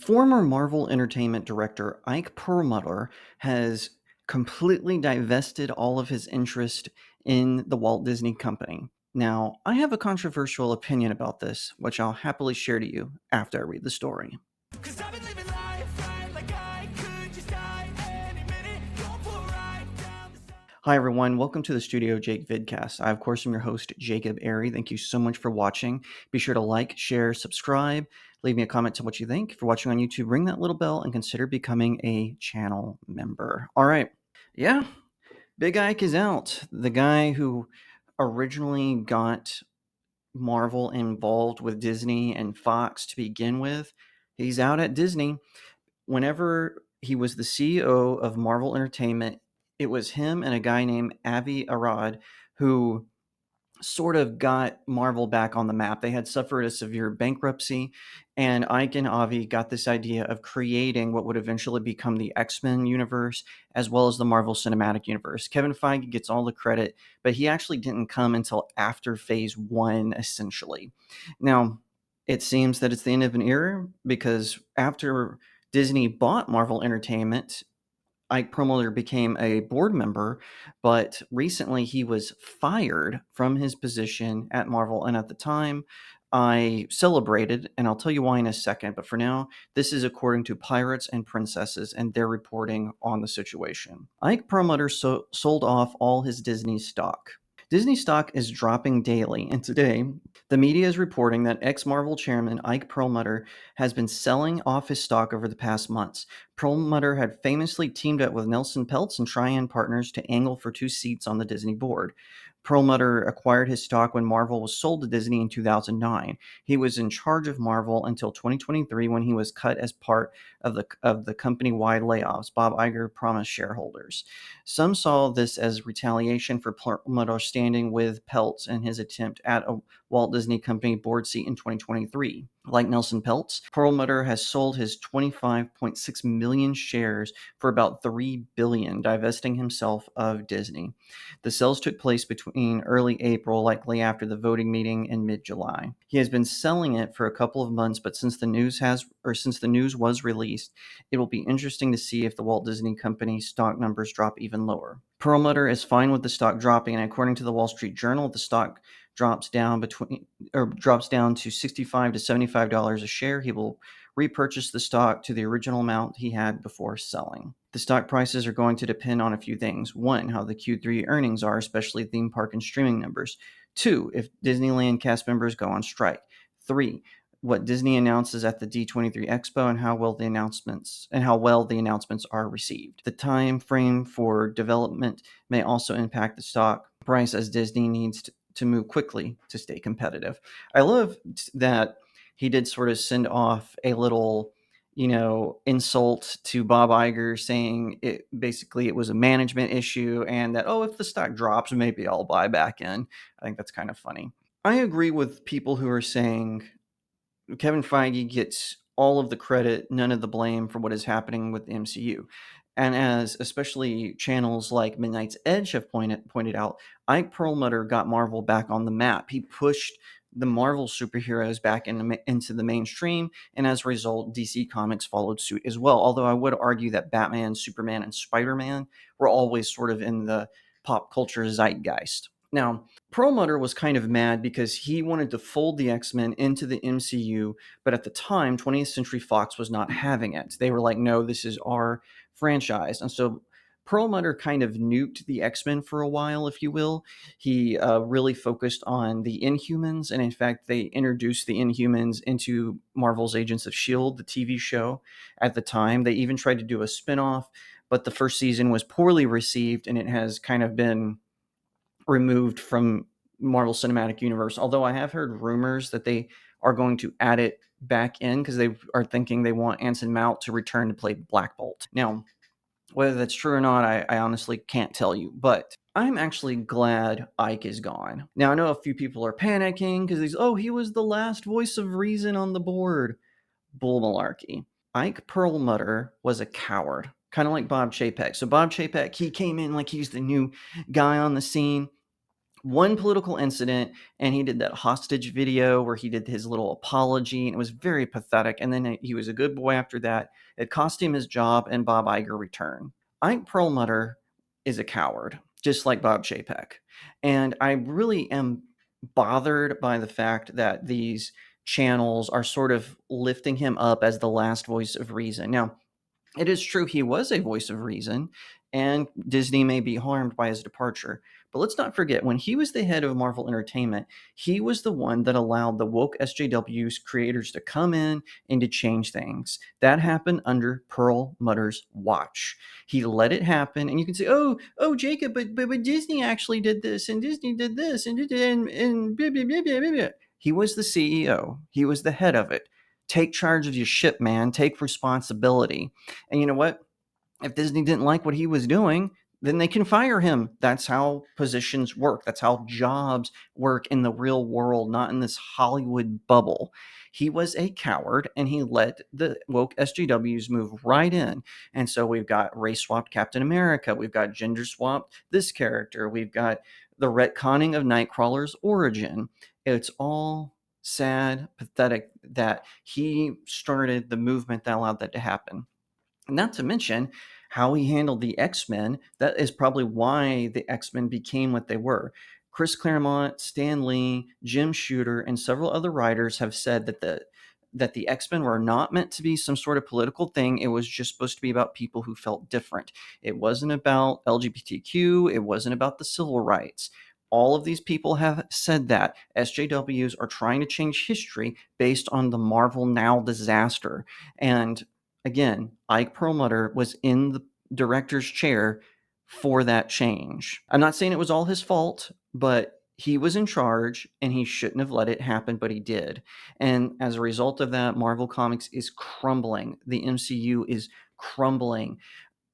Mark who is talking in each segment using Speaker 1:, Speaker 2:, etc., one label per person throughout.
Speaker 1: Former Marvel Entertainment director Ike Perlmutter has completely divested all of his interest in the Walt Disney Company. Now, I have a controversial opinion about this, which I'll happily share to you after I read the story. 'Cause I've been living life right like I could just die any minute. Going for a ride down the side. Hi everyone, welcome to the StudioJake vidcast. I of course am your host Jacob Airy. Thank you so much for watching. Be sure to like, share, subscribe, leave me a comment to what you think. If you're watching on YouTube, ring that little bell and consider becoming a channel member. All right. Yeah, Big Ike is out. The guy who originally got Marvel involved with Disney and Fox to begin with, he's out at Disney. Whenever he was the CEO of Marvel Entertainment, it was him and a guy named Avi Arad who sort of got Marvel back on the map. They had suffered a severe bankruptcy, and Ike and Avi got this idea of creating what would eventually become the X-Men universe, as well as the Marvel Cinematic Universe. Kevin Feige gets all the credit, but he actually didn't come until after Phase 1, essentially. Now, it seems that it's the end of an era, because after Disney bought Marvel Entertainment, Ike Perlmutter became a board member, but recently he was fired from his position at Marvel. And at the time, I celebrated, and I'll tell you why in a second. But for now, this is according to Pirates and Princesses, and they're reporting on the situation. Ike Perlmutter sold off all his Disney stock. Disney stock is dropping daily, and today the media is reporting that ex-Marvel chairman Ike Perlmutter has been selling off his stock over the past months. Perlmutter had famously teamed up with Nelson Peltz and Trian Partners to angle for 2 seats on the Disney board. Perlmutter acquired his stock when Marvel was sold to Disney in 2009. He was in charge of Marvel until 2023, when he was cut as part of the company-wide layoffs, Bob Iger promised shareholders. Some saw this as retaliation for Perlmutter standing with Peltz in his attempt at a Walt Disney Company board seat in 2023. Like Nelson Peltz, Perlmutter has sold his 25.6 million shares for about $3 billion, divesting himself of Disney. The sales took place between early April, likely after the voting meeting in mid-July. He has been selling it for a couple of months, but since the news was released, it will be interesting to see if the Walt Disney Company stock numbers drop even lower. Perlmutter is fine with the stock dropping, and according to the Wall Street Journal, the stock drops down to $65 to $75 a share. He will repurchase the stock to the original amount he had before selling. The stock prices are going to depend on a few things. 1, how the Q3 earnings are, especially theme park and streaming numbers. 2, if Disneyland cast members go on strike. 3, what Disney announces at the D23 Expo and how well the announcements are received. The time frame for development may also impact the stock price, as Disney needs to move quickly to stay competitive. I love that he did sort of send off a little, insult to Bob Iger, saying it was a management issue, and that, if the stock drops, maybe I'll buy back in. I think that's kind of funny. I agree with people who are saying Kevin Feige gets all of the credit, none of the blame for what is happening with the MCU. And as especially channels like Midnight's Edge have pointed out, Ike Perlmutter got Marvel back on the map. He pushed the Marvel superheroes back into the mainstream, and as a result, DC Comics followed suit as well. Although I would argue that Batman, Superman, and Spider-Man were always sort of in the pop culture zeitgeist. Now, Perlmutter was kind of mad because he wanted to fold the X-Men into the MCU, but at the time, 20th Century Fox was not having it. They were like, no, this is our franchise. And so Perlmutter kind of nuked the X-Men for a while, if you will. He really focused on the Inhumans, and in fact, they introduced the Inhumans into Marvel's Agents of S.H.I.E.L.D., the TV show at the time. They even tried to do a spinoff, but the first season was poorly received, and it has kind of been removed from Marvel Cinematic Universe, although I have heard rumors that they are going to add it back in because they are thinking they want Anson Mount to return to play Black Bolt. Now, whether that's true or not, I honestly can't tell you, but I'm actually glad Ike is gone. Now, I know a few people are panicking because he was the last voice of reason on the board. Bull malarkey. Ike Perlmutter was a coward, kind of like Bob Chapek. So Bob Chapek, he came in like he's the new guy on the scene. one political incident, and he did that hostage video where he did his little apology, and it was very pathetic. And then he was a good boy after that. It cost him his job, and Bob Iger returned. Ike Perlmutter is a coward, just like Bob Chapek. And I really am bothered by the fact that these channels are sort of lifting him up as the last voice of reason. Now, it is true he was a voice of reason, and Disney may be harmed by his departure. But let's not forget, when he was the head of Marvel Entertainment, he was the one that allowed the woke SJW's creators to come in and to change things. That happened under Perlmutter's watch. He let it happen, and you can say, "Oh, Jacob, but Disney actually did this, and Disney did this, and blah, blah, blah, blah, blah, blah." He was the CEO. He was the head of it. Take charge of your ship, man. Take responsibility. And you know what? If Disney didn't like what he was doing, then they can fire him. That's how positions work. That's how jobs work in the real world, not in this Hollywood bubble. He was a coward, and he let the woke SJWs move right in. And so we've got race swapped Captain America. We've got gender swapped this character. We've got the retconning of Nightcrawler's origin. It's all sad, pathetic that he started the movement that allowed that to happen. Not to mention how he handled the X-Men. That is probably why the X-Men became what they were. Chris Claremont, Stan Lee, Jim Shooter, and several other writers have said that the X-Men were not meant to be some sort of political thing. It was just supposed to be about people who felt different. It wasn't about LGBTQ. It wasn't about the civil rights. All of these people have said that. SJWs are trying to change history based on the Marvel Now disaster. And again, Ike Perlmutter was in the director's chair for that change. I'm not saying it was all his fault, but he was in charge and he shouldn't have let it happen, but he did. And as a result of that, Marvel Comics is crumbling. The MCU is crumbling.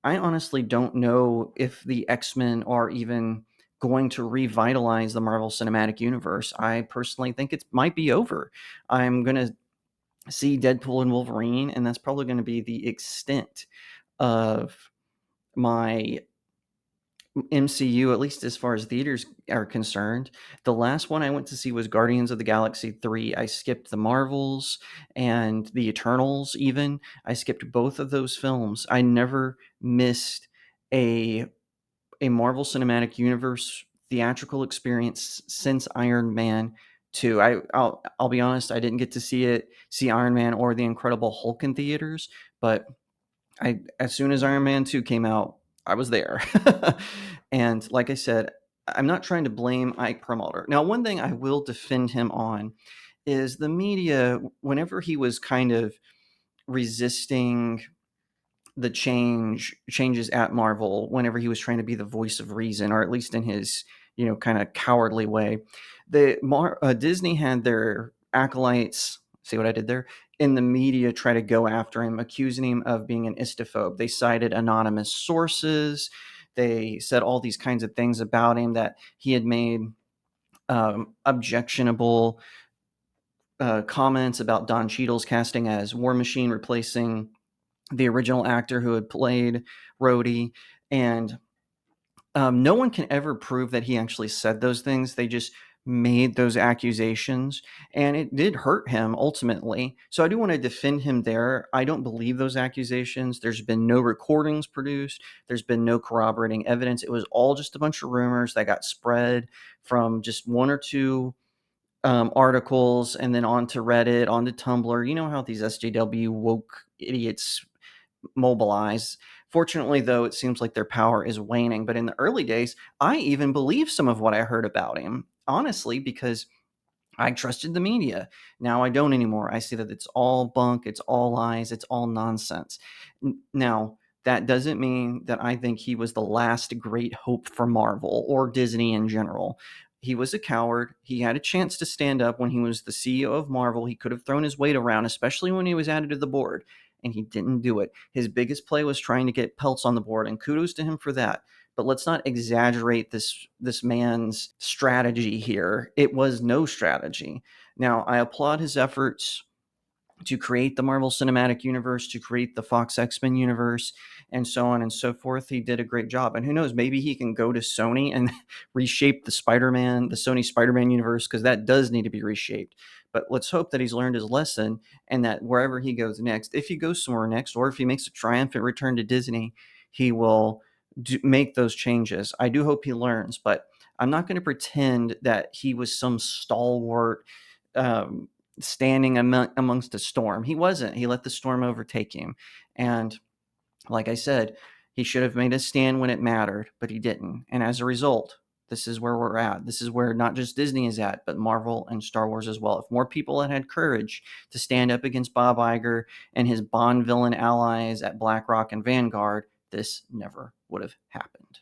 Speaker 1: I honestly don't know if the X-Men are even going to revitalize the Marvel Cinematic Universe. I personally think it might be over. I'm going to see Deadpool and Wolverine, and that's probably going to be the extent of my MCU, at least as far as theaters are concerned. The last one I went to see was Guardians of the Galaxy 3. I skipped the Marvels and the Eternals, even. I skipped both of those films. I never missed a Marvel Cinematic Universe theatrical experience since Iron Man 2. I'll be honest, I didn't get to see Iron Man or the Incredible Hulk in theaters, but as soon as Iron Man 2 came out, I was there. And like I said, I'm not trying to blame Ike Perlmutter. Now, one thing I will defend him on is the media, whenever he was kind of resisting the changes at Marvel, whenever he was trying to be the voice of reason, or at least in his kind of cowardly way. Disney had their acolytes. See what I did there? In the media, try to go after him, accusing him of being an istophobe. They cited anonymous sources. They said all these kinds of things about him, that he had made objectionable comments about Don Cheadle's casting as War Machine, replacing the original actor who had played Rhodey. And no one can ever prove that he actually said those things. They just made those accusations, and it did hurt him ultimately. So I do want to defend him there. I don't believe those accusations. There's been no recordings produced. There's been no corroborating evidence. It was all just a bunch of rumors that got spread from just one or two articles, and then onto Reddit, onto Tumblr. You know how these SJW woke idiots mobilize. Fortunately, though, it seems like their power is waning. But in the early days, I even believed some of what I heard about him, honestly, because I trusted the media. Now I don't anymore. I see that it's all bunk, it's all lies, it's all nonsense. Now, that doesn't mean that I think he was the last great hope for Marvel or Disney in general. He was a coward. He had a chance to stand up when he was the CEO of Marvel. He could have thrown his weight around, especially when he was added to the board, and he didn't do it. His biggest play was trying to get Peltz on the board, and kudos to him for that. But let's not exaggerate this man's strategy here. It was no strategy. Now, I applaud his efforts to create the Marvel Cinematic Universe, to create the Fox X-Men universe, and so on and so forth. He did a great job. And who knows, maybe he can go to Sony and reshape the Sony Spider-Man universe, because that does need to be reshaped. But let's hope that he's learned his lesson, and that wherever he goes next, if he goes somewhere next, or if he makes a triumphant return to Disney, he will make those changes. I do hope he learns, but I'm not going to pretend that he was some stalwart standing amongst a storm. He wasn't. He let the storm overtake him. And like I said, he should have made a stand when it mattered, but he didn't. And as a result, this is where we're at. This is where not just Disney is at, but Marvel and Star Wars as well. If more people had courage to stand up against Bob Iger and his Bond villain allies at BlackRock and Vanguard, this never would have happened.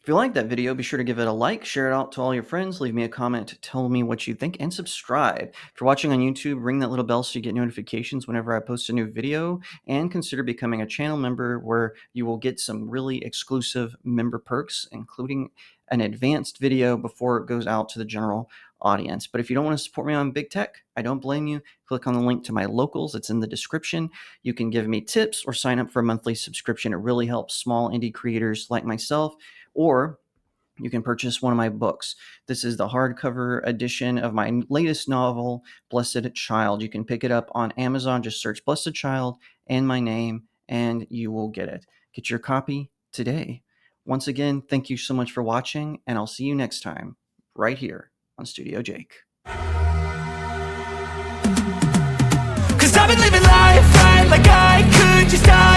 Speaker 1: If you liked that video, be sure to give it a like, share it out to all your friends, leave me a comment, tell me what you think, and subscribe. If you're watching on YouTube, ring that little bell so you get notifications whenever I post a new video, and consider becoming a channel member, where you will get some really exclusive member perks, including an advanced video before it goes out to the general audience. But if you don't want to support me on big tech, I don't blame you. Click on the link to my locals. It's in the description. You can give me tips or sign up for a monthly subscription. It really helps small indie creators like myself. Or you can purchase one of my books. This is the hardcover edition of my latest novel, Blessed Child. You can pick it up on Amazon. Just search Blessed Child and my name, and you will get it. Get your copy today. Once again, thank you so much for watching, and I'll see you next time, right here on StudioJake.
Speaker 2: 'Cause I've been living life right like I could just die.